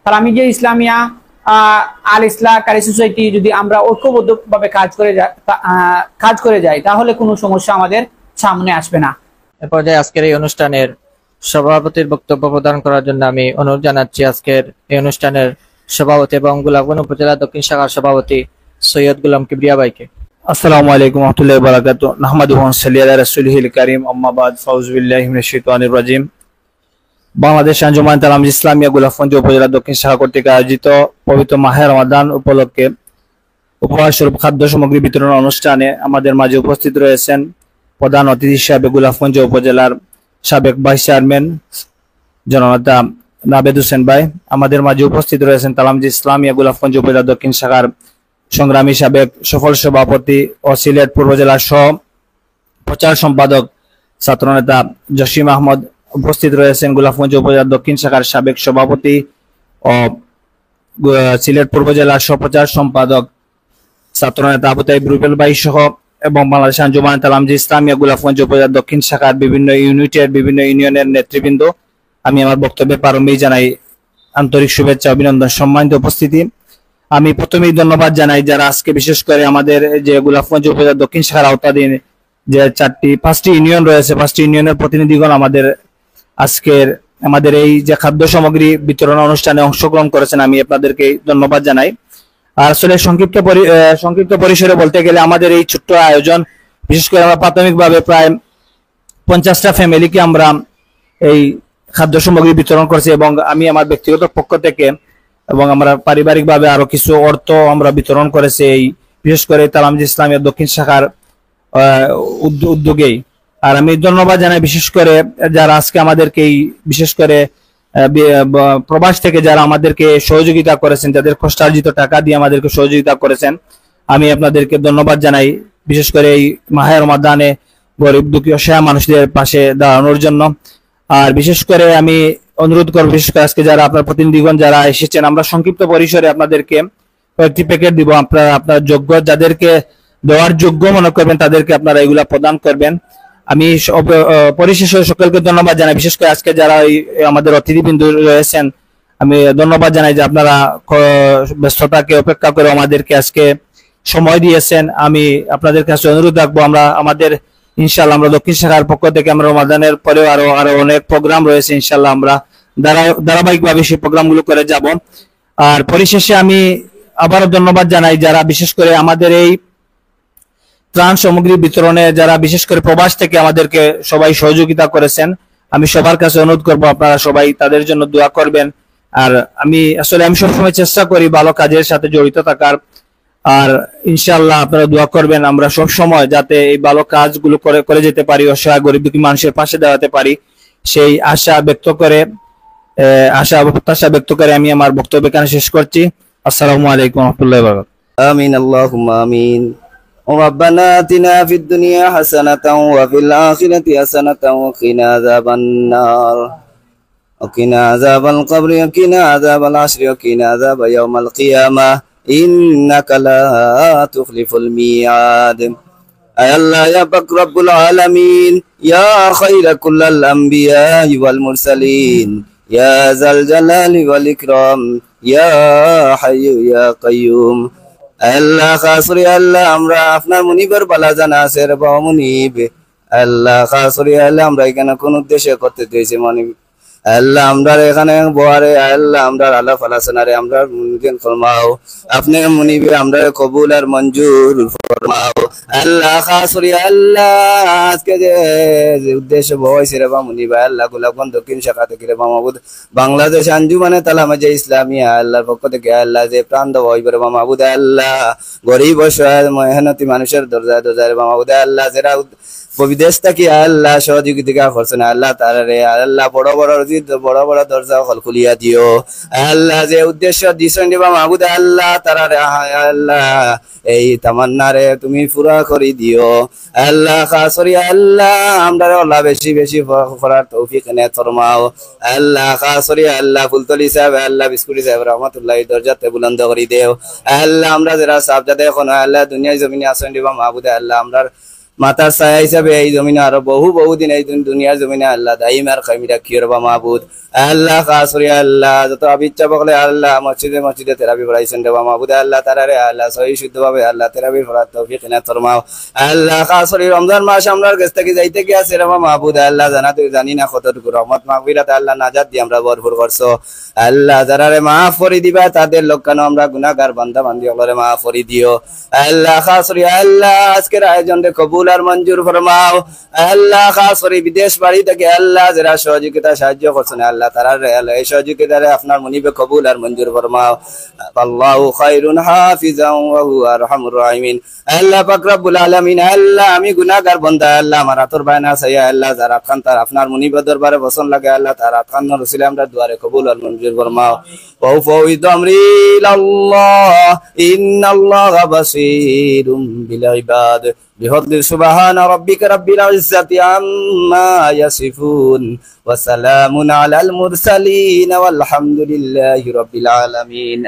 তালামি যে ইসলামিয়া আল ইসলাহ কারি সোসাইটি যদি আমরা ঐক্যবদ্ধভাবে কাজ করে যাই তাহলে কোনো সমস্যা আমাদের সামনে আসবে না। এ পর্যায়ে আজকের এই অনুষ্ঠানের সভাপতির বক্তব্য প্রদান করার জন্য আমি অনুরোধ জানাচ্ছি আজকের এই অনুষ্ঠানের সভাপতি এবং গোলাপগঞ্জ উপজেলা দক্ষিণ শাখার সভাপতি সৈয়দ গোলাম কিবরিয়া ভাইকে। আসসালামু আলাইকুম ওয়া রাহমাতুল্লাহি ওয়া বারাকাতুহু। নাহমাদুহু ওয়া নসাল্লি আলা রাসূলিহিল কারীম, আম্মা বাদ, ফাউযু বিল্লাহি মিনাশ শাইতানির রাজীম। বাংলাদেশ আঞ্জুমান তালামি ইসলামিয়া গোলাপগঞ্জ উপজেলা দক্ষিণ শাখা কর্তৃক আয়োজিত পবিত্র মাহে রমাদান উপলক্ষে উপহার স্বরূপ খাদ্য সামগ্রী বিতরণ অনুষ্ঠানে আমাদের মাঝে উপস্থিত রয়েছেন প্রধান অতিথি হিসাবে গোলাপগঞ্জ উপজেলার সাবেক ভাইস চেয়ারম্যান জননেতা নাবেদ হোসেন ভাই। আমাদের মাঝে উপস্থিত রয়েছেন তালামজি ইসলামিয়া গোলাপগঞ্জ উপজেলা দক্ষিণ শাখার সংগ্রামী সাবেক সফল সভাপতি ও সিলেট পূর্ব জেলার সহ প্রচার সম্পাদক ছাত্রনেতা জসিম আহমদ। উপস্থিত রয়েছেন গোলাপগঞ্জ উপজেলা দক্ষিণ শাখার সাবেক সভাপতি ও সিলেট পূর্ব জেলার সহপ্রচার সম্পাদক ছাত্রনেতা আবু তাইব রুবেল ভাই সহ এবং বাংলাদেশ আঞ্জুমান তালামজি ইসলামিয়া গোলাপগঞ্জ উপজেলা দক্ষিণ শাখার বিভিন্ন ইউনিটের বিভিন্ন ইউনিয়নের নেতৃবৃন্দ। আমি আমার বক্তব্যে প্রারম্ভেই জানাই আন্তরিক শুভেচ্ছা অভিনন্দন। সম্মানিত উপস্থিতি, আমি প্রথমেই ধন্যবাদ জানাই যারা আজকে বিশেষ করে আমাদের যে গোলাপগঞ্জ উপজেলা দক্ষিণ শাখার আওতাধীন যে পাঁচটি ইউনিয়ন রয়েছে, পাঁচটি ইউনিয়নের প্রতিনিধিগণ আজকের আমাদের এই যে খাদ্য সামগ্রী বিতরণ অনুষ্ঠানে অংশগ্রহণ করেছেন, আমি আপনাদেরকে ধন্যবাদ জানাই। আর আসলে সংক্ষিপ্ত পরিসরে বলতে গেলে আমাদের এই ছোট্ট আয়োজন, বিশেষ করে আমরা প্রাথমিকভাবে প্রায় 50টা ফ্যামিলিকে আমরা এই খাদ্য সামগ্রী বিতরণ করছি এবং আমি আমার ব্যক্তিগত পক্ষ থেকে এবং আমরা পারিবারিকভাবে আরো কিছু অর্থ আমরা বিতরণ করেছি এই বিশেষ করে তালামজি ইসলামিয়া দক্ষিণ শাখার উদ্যোগেই। আর আমি ধন্যবাদ জানাই বিশেষ করে যারা আজকে আমাদেরকে বিশেষ করে প্রবাস থেকে যারা আমাদেরকে সহযোগিতা করেছেন, যাদের কষ্টার্জিত টাকা দিয়ে আমাদেরকে সহযোগিতা করেছেন, আমি আপনাদেরকে ধন্যবাদ জানাই বিশেষ করে এই মাহে রমাদানে গরিব দুঃখী অসহায় মানুষদের পাশে দাঁড়ানোর জন্য। আর বিশেষ করে আমি অনুরোধ করব বিশেষ করে আজকে যারা আপনার প্রতিনিধিগণ যারা এসেছেন, আমরা সংক্ষিপ্ত পরিসরে আপনাদেরকে কয়েকটি প্যাকেট দিব। আপনার যোগ্য যাদেরকে দেওয়ার যোগ্য মনে করবেন তাদেরকে আপনারা এগুলা প্রদান করবেন। আমি পরিশেষে সকলকে ধন্যবাদ জানাই, বিশেষ করে আজকে যারা আমাদের অতিথিবৃন্দ রয়েছেন আমি ধন্যবাদ জানাই যে আপনারা ব্যস্ততাকে উপেক্ষা করে আমাদেরকে আজকে সময় দিয়েছেন। আমি আপনাদের কাছে অনুরোধ রাখবো আমাদের ইনশাআল্লাহ আমরা দক্ষিণ শাখার পক্ষ থেকে আমরা রমাদানের পরেও আরো অনেক প্রোগ্রাম রয়েছে, ইনশাআল্লাহ আমরা ধারাবাহিকভাবে সেই প্রোগ্রামগুলো করে যাব। আর পরিশেষে আমি আবারও ধন্যবাদ জানাই যারা বিশেষ করে আমাদের এই ত্রাণ সামগ্রী বিতরণে যারা বিশেষ করে প্রবাস থেকে আমাদেরকে সবাই সহযোগিতা করেছেন। আমি সবার কাছে অনুরোধ করব আপনারা সবাই তাদের জন্য দোয়া করবেন। আর আমি সবসময় চেষ্টা করি ভালো কাজের সাথে জড়িত থাকার, আর ইনশাআল্লাহ আপনারা দোয়া করবেন আমরা সব সময় যাতে এই ভালো কাজগুলো করে যেতে পারি, অসহায় গরিব দুঃখী মানুষের পাশে দাঁড়াতে পারি, সেই প্রত্যাশা ব্যক্ত করে আমি আমার বক্তব্য এখানে শেষ করছি। আসসালামু আলাইকুম ওয়া রাহমাতুল্লাহি ওয়া বারাকাতুহু। আমিন আল্লাহুম্মা আমিন। ربنا آتنا في الدنيا حسنة وفي الآخرة حسنة وقنا عذاب النار وقنا عذاب القبر وقنا عذاب العشر وقنا عذاب يوم القيامة إنك لا تخلف الميعاد. أي الله يا بك رب العالمين يا خير كل الأنبياء والمرسلين يا ذا الجلال والإكرام يا حي يا قيوم. আল্লাহ খাসরি আল্লাহ আমরা আপনার মুনিবের বালা জানা আছে রে বাবা মুনিব। আল্লাহ খাসরি আল্লাহ আমরা এখানে কোন উদ্দেশ্যে করতে দিয়েছি মুনিব আল্লাহ আমরা এখানে বোয়ারে আল্লাহ আমরা আল্লাহ ফালাসনারে আমরা মুনিবেন ফরমাও, আপনি মুনিবে আমরা কবুল আর মঞ্জুর ফরমাও। আল্লাহ খাসরি আল্লাহ আজকে যে উদ্দেশ্য বয়সে রে বাবা মুনিব আল্লাহ গোলাপগঞ্জ দক্ষিণ শাখা থেকে রে বাবা মাহবুদ বাংলাদেশ আঞ্জুমানে তালামজি ইসলামিয়া আল্লাহর পক্ষ থেকে আল্লাহ যে প্রাণ দেওয়া হইবে রে বাবা মাহবুদ আল্লাহ গরিব অসহায় মেহনতি মানুষের দরজায় দরজায় রে বাবা মাহবুদ আল্লাহ যারা বিদেশ থেকে আল্লাহ সহযোগিতা করছেন আল্লাহ তারারে আল্লাহ বড় বড় দরজা খুলিয়া দিও। আল্লাহ যে উদ্দেশ্য দিছেন বাবা মাহবুদ আল্লাহ তারারে আল্লাহ এই তামান্নারে তুমি পুরা করে দিও। আল্লাহ খাসরি আল্লাহ আমরা আল্লাহ বেশি বেশি করার তৌফিক এনায়েত ফরমাও। আল্লাহ খাসরি আল্লাহ ফুলতলি সাহেব আল্লাহ বিস্কুটি সাহেব রহমাতুল্লাহ দরজাতে বুলন্দ করে দেও। আল্লাহ আমরা যারা সাহেবজাদে এখন আল্লাহ দুনিয়ায় জমিনে আছেন বাবা মাহবুদ আল্লাহ আমরা মাতার ছায়া হিসাবে এই জমিনে আরো বহু দিন এই দুনিয়ার জমিনে আল্লাহ দাইম আর কায়েম রাখিও রবা মাহবুদ। আল্লাহ খাস করি আল্লাহ যত আবিচ্ছা বকলে আল্লাহ মসজিদে তেরাবি পড়াইছেন রবা মাহবুদ, আল্লাহ তারারে আল্লাহ সহি শুদ্ধভাবে আল্লাহ তেরাবি পড়ার তৌফিক ইনাত ফরমাও। আল্লাহ খাস করি রমজান মাস আমরার কাছ থেকে যাইতে কি আছে রবা মাহবুদ, আল্লাহ জানি না কতটুকু রহমত মাগফিরাত আল্লাহ নাজাত দিয়ে আমরা ভরপুর করছো। আল্লাহ যারারে মাফ করে দিবা তাদের লোকখানো আমরা গুনাহগার বান্দা বান্দি হলরে মাফ করে দিও। আল্লাহ খাস করি আল্লাহ আজকের আয়োজন রে কবুল আর মঞ্জুর ফরমাও। আল্লাহ খাস করি বিদেশ বাড়ি থেকে আল্লাহ যারা সহযোগিতা সাহায্য করছেন আল্লাহ তারার এই সহযোগিতারে আপনার মনিবে কবুল আর মঞ্জুর ফরমাও। আল্লাহু খায়রুন হাফিজান ওয়া হুয়া আরহামুর রাহিমিন। আল্লাহ পাক রব্বুল আলামিন আল্লাহ আমি গুনাহগার বান্দা আল্লাহ আমার আতর বায়না চাই আল্লাহ যারা খান তার আপনার মনিবে দরবারে পছন্দ লাগে আল্লাহ তারা খান রসুল আমরা দুয়ারে কবুল আর মঞ্জুর ফরমাও। ওয়া ফাউইদু আমরি ইলাল্লাহ ইন্নাল্লাহা বাসীরুম বিল ইবাদ। بفضل سبحان ربك رب العزة عما يصفون وسلام على المرسلين والحمد لله رب العالمين।